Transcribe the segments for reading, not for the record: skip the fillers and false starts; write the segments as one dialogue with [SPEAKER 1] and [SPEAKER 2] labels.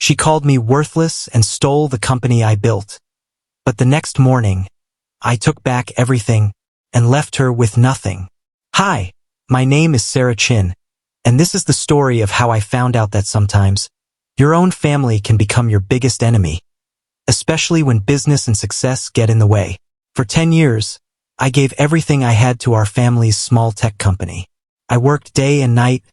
[SPEAKER 1] She called me worthless and stole the company I built. But the next morning, I took back everything and left her with nothing. Hi, my name is Sarah Chin, and this is the story of how I found out that sometimes your own family can become your biggest enemy, especially when business and success get in the way. For 10 years, I gave everything I had to our family's small tech company. I worked day and night,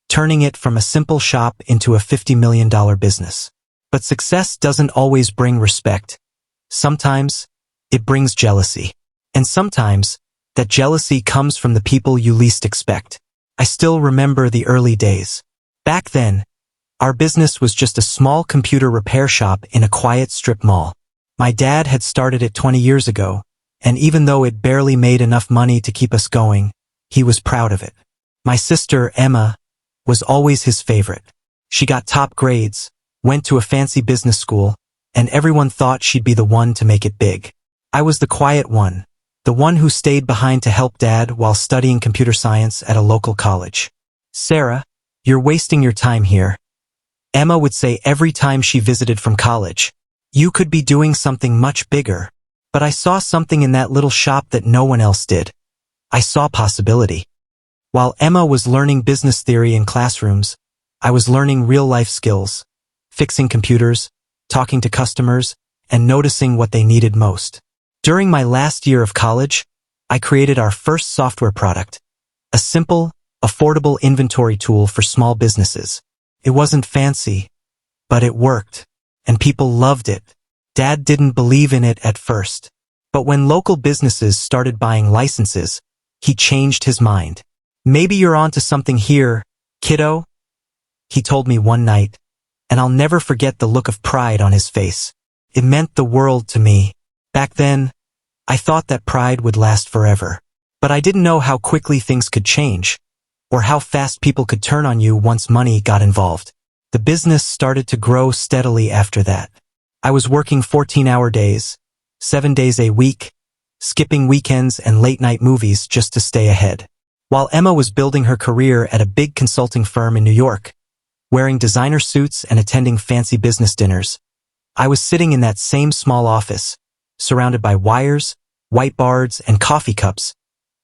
[SPEAKER 1] turning it from a simple shop into a $50 million business. But success doesn't always bring respect. Sometimes, it brings jealousy. And sometimes, that jealousy comes from the people you least expect. I still remember the early days. Back then, our business was just a small computer repair shop in a quiet strip mall. My dad had started it 20 years ago, and even though it barely made enough money to keep us going, he was proud of it. My sister, Emma, was always his favorite. She got top grades, went to a fancy business school, and everyone thought she'd be the one to make it big. I was the quiet one, the one who stayed behind to help Dad while studying computer science at a local college. "Sarah, you're wasting your time here," Emma would say every time she visited from college. "You could be doing something much bigger." But I saw something in that little shop that no one else did. I saw possibility. While Emma was learning business theory in classrooms, I was learning real-life skills, fixing computers, talking to customers, and noticing what they needed most. During my last year of college, I created our first software product, a simple, affordable inventory tool for small businesses. It wasn't fancy, but it worked, and people loved it. Dad didn't believe in it at first, but when local businesses started buying licenses, he changed his mind. "Maybe you're onto something here, kiddo," he told me one night, and I'll never forget the look of pride on his face. It meant the world to me. Back then, I thought that pride would last forever, but I didn't know how quickly things could change, or how fast people could turn on you once money got involved. The business started to grow steadily after that. I was working 14-hour days, 7 days a week, skipping weekends and late-night movies just to stay ahead. While Emma was building her career at a big consulting firm in New York, wearing designer suits and attending fancy business dinners, I was sitting in that same small office, surrounded by wires, whiteboards, and coffee cups,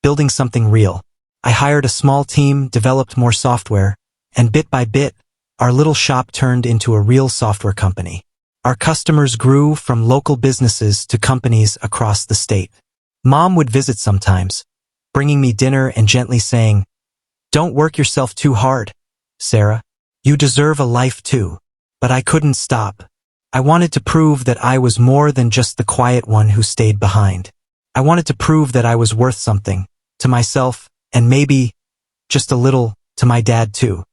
[SPEAKER 1] building something real. I hired a small team, developed more software, and bit by bit, our little shop turned into a real software company. Our customers grew from local businesses to companies across the state. Mom would visit sometimes, bringing me dinner and gently saying, "Don't work yourself too hard, Sarah. You deserve a life too." But I couldn't stop. I wanted to prove that I was more than just the quiet one who stayed behind. I wanted to prove that I was worth something, to myself, and maybe, just a little, to my dad too.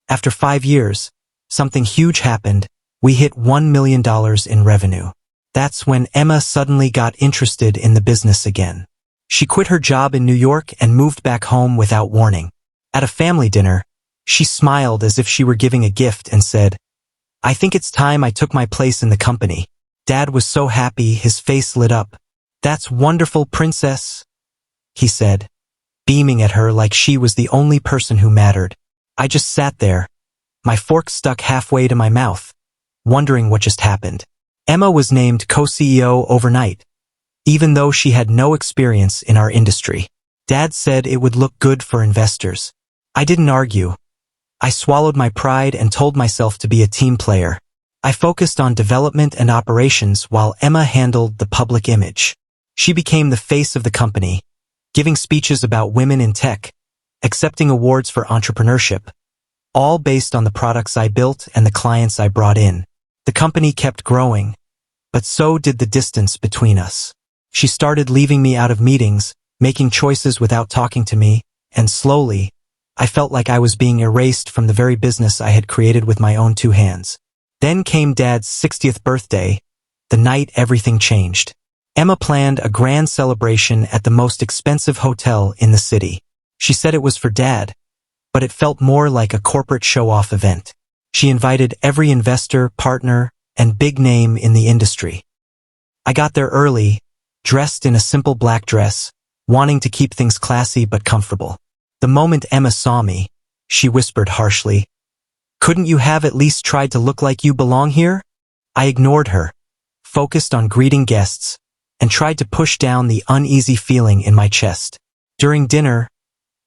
[SPEAKER 1] After 5 years, something huge happened. We hit $1 million in revenue. That's when Emma suddenly got interested in the business again. She quit her job in New York and moved back home without warning. At a family dinner, she smiled as if she were giving a gift and said, "I think it's time I took my place in the company." Dad was so happy, his face lit up. "That's wonderful, princess," he said, beaming at her like she was the only person who mattered. I just sat there, my fork stuck halfway to my mouth, wondering what just happened. Emma was named co-CEO overnight, even though she had no experience in our industry. Dad said it would look good for investors. I didn't argue. I swallowed my pride and told myself to be a team player. I focused on development and operations while Emma handled the public image. She became the face of the company, giving speeches about women in tech, accepting awards for entrepreneurship, all based on the products I built and the clients I brought in. The company kept growing, but so did the distance between us. She started leaving me out of meetings, making choices without talking to me, and slowly, I felt like I was being erased from the very business I had created with my own 2 hands. Then came Dad's 60th birthday, the night everything changed. Emma planned a grand celebration at the most expensive hotel in the city. She said it was for Dad, but it felt more like a corporate show-off event. She invited every investor, partner, and big name in the industry. I got there early, dressed in a simple black dress, wanting to keep things classy but comfortable. The moment Emma saw me, she whispered harshly, Couldn't you have at least tried to look like you belong here? I ignored her, focused on greeting guests, and tried to push down the uneasy feeling in my chest. During dinner,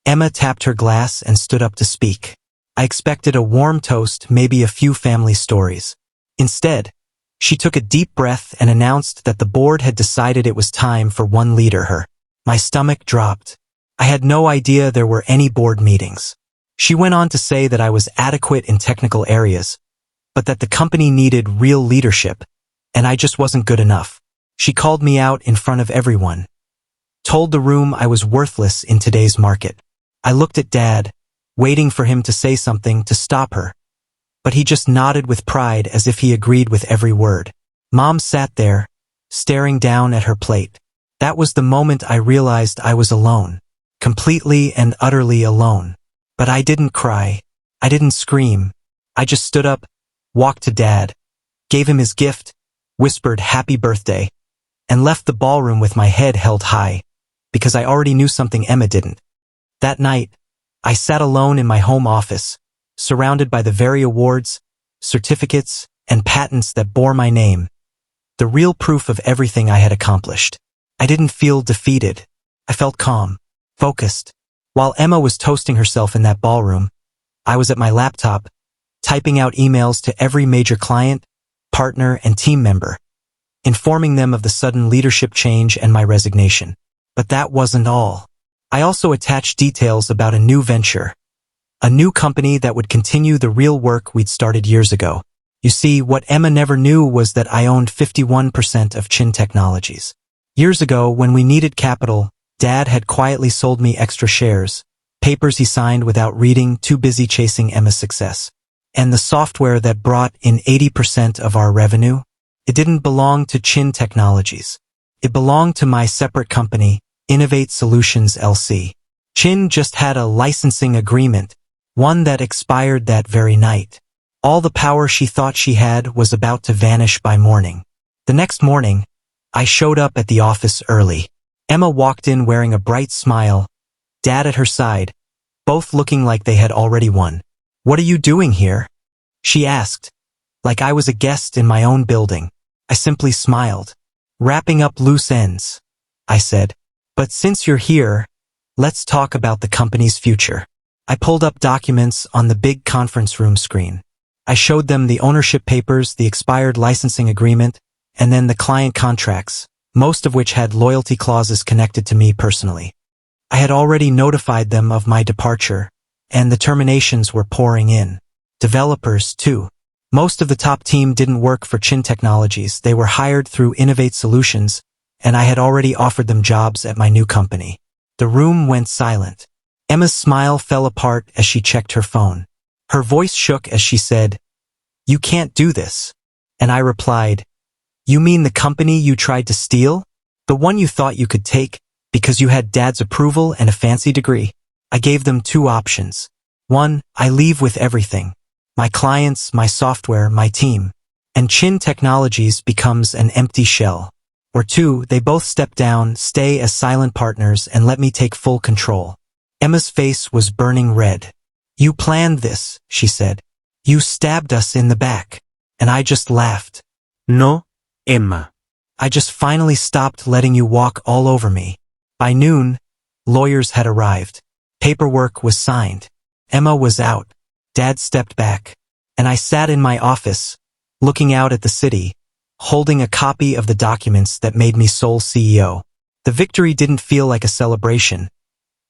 [SPEAKER 1] Emma tapped her glass and stood up to speak. I expected a warm toast, maybe a few family stories. Instead, she took a deep breath and announced that the board had decided it was time for one leader her. My stomach dropped. I had no idea there were any board meetings. She went on to say that I was adequate in technical areas, but that the company needed real leadership, and I just wasn't good enough. She called me out in front of everyone, told the room I was worthless in today's market. I looked at Dad, waiting for him to say something to stop her, but he just nodded with pride as if he agreed with every word. Mom sat there, staring down at her plate. That was the moment I realized I was alone, completely and utterly alone. But I didn't cry. I didn't scream. I just stood up, walked to Dad, gave him his gift, whispered happy birthday, and left the ballroom with my head held high, because I already knew something Emma didn't. That night, I sat alone in my home office, surrounded by the very awards, certificates, and patents that bore my name, the real proof of everything I had accomplished. I didn't feel defeated. I felt calm, focused. While Emma was toasting herself in that ballroom, I was at my laptop, typing out emails to every major client, partner, and team member, informing them of the sudden leadership change and my resignation. But that wasn't all. I also attached details about a new venture, a new company that would continue the real work we'd started years ago. You see, what Emma never knew was that I owned 51% of Chin Technologies. Years ago, when we needed capital, Dad had quietly sold me extra shares, papers he signed without reading, too busy chasing Emma's success. And the software that brought in 80% of our revenue, it didn't belong to Chin Technologies. It belonged to my separate company, Innovate Solutions LC. Chin just had a licensing agreement, one that expired that very night. All the power she thought she had was about to vanish by morning. The next morning, I showed up at the office early. Emma walked in wearing a bright smile, Dad at her side, both looking like they had already won. "What are you doing here?" she asked, like I was a guest in my own building. I simply smiled. "Wrapping up loose ends," I said. "But since you're here, let's talk about the company's future." I pulled up documents on the big conference room screen. I showed them the ownership papers, the expired licensing agreement, and then the client contracts, most of which had loyalty clauses connected to me personally. I had already notified them of my departure, and the terminations were pouring in. Developers, too. Most of the top team didn't work for Chin Technologies. They were hired through Innovate Solutions, and I had already offered them jobs at my new company. The room went silent. Emma's smile fell apart as she checked her phone. Her voice shook as she said, "You can't do this." And I replied, "You mean the company you tried to steal? The one you thought you could take because you had Dad's approval and a fancy degree?" I gave them two options. One, I leave with everything. My clients, my software, my team. And Chin Technologies becomes an empty shell. Or two, they both step down, stay as silent partners, and let me take full control. Emma's face was burning red. "You planned this," she said. "You stabbed us in the back." And I just laughed.
[SPEAKER 2] No, Emma.
[SPEAKER 1] I just finally stopped letting you walk all over me. By noon, lawyers had arrived. Paperwork was signed. Emma was out. Dad stepped back. And I sat in my office, looking out at the city, holding a copy of the documents that made me sole CEO. The victory didn't feel like a celebration.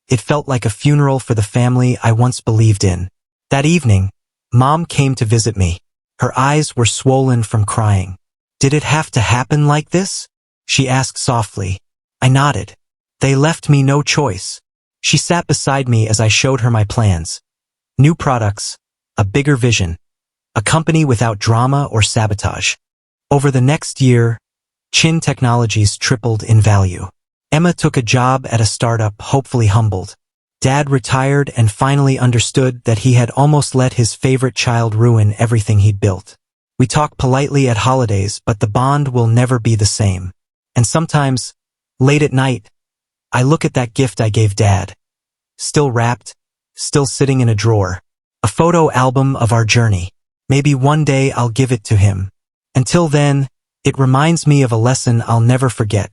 [SPEAKER 1] It felt like a funeral for the family I once believed in. That evening, Mom came to visit me. Her eyes were swollen from crying. "Did it have to happen like this?" she asked softly. I nodded. They left me no choice. She sat beside me as I showed her my plans. New products, a bigger vision, a company without drama or sabotage. Over the next year, Chin Technologies tripled in value. Emma took a job at a startup, hopefully humbled. Dad retired and finally understood that he had almost let his favorite child ruin everything he'd built. We talk politely at holidays, but the bond will never be the same. And sometimes, late at night, I look at that gift I gave Dad. Still wrapped, still sitting in a drawer. A photo album of our journey. Maybe one day I'll give it to him. Until then, it reminds me of a lesson I'll never forget.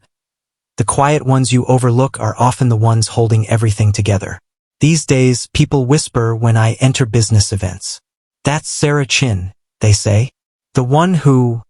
[SPEAKER 1] The quiet ones you overlook are often the ones holding everything together. These days, people whisper when I enter business events. That's Sarah Chin, they say. The one who...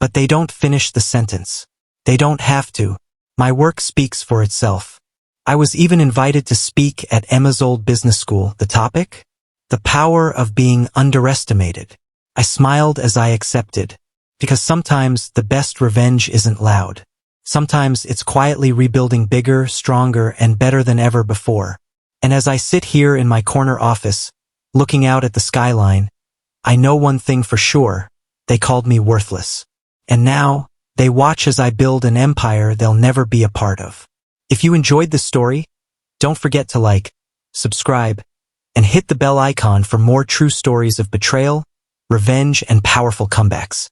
[SPEAKER 1] But they don't finish the sentence. They don't have to. My work speaks for itself. I was even invited to speak at Emma's old business school. The topic? The power of being underestimated. I smiled as I accepted, because sometimes the best revenge isn't loud. Sometimes it's quietly rebuilding bigger, stronger, and better than ever before. And as I sit here in my corner office, looking out at the skyline, I know one thing for sure. They called me worthless. And now, they watch as I build an empire they'll never be a part of. If you enjoyed this story, don't forget to like, subscribe, and hit the bell icon for more true stories of betrayal, revenge, and powerful comebacks.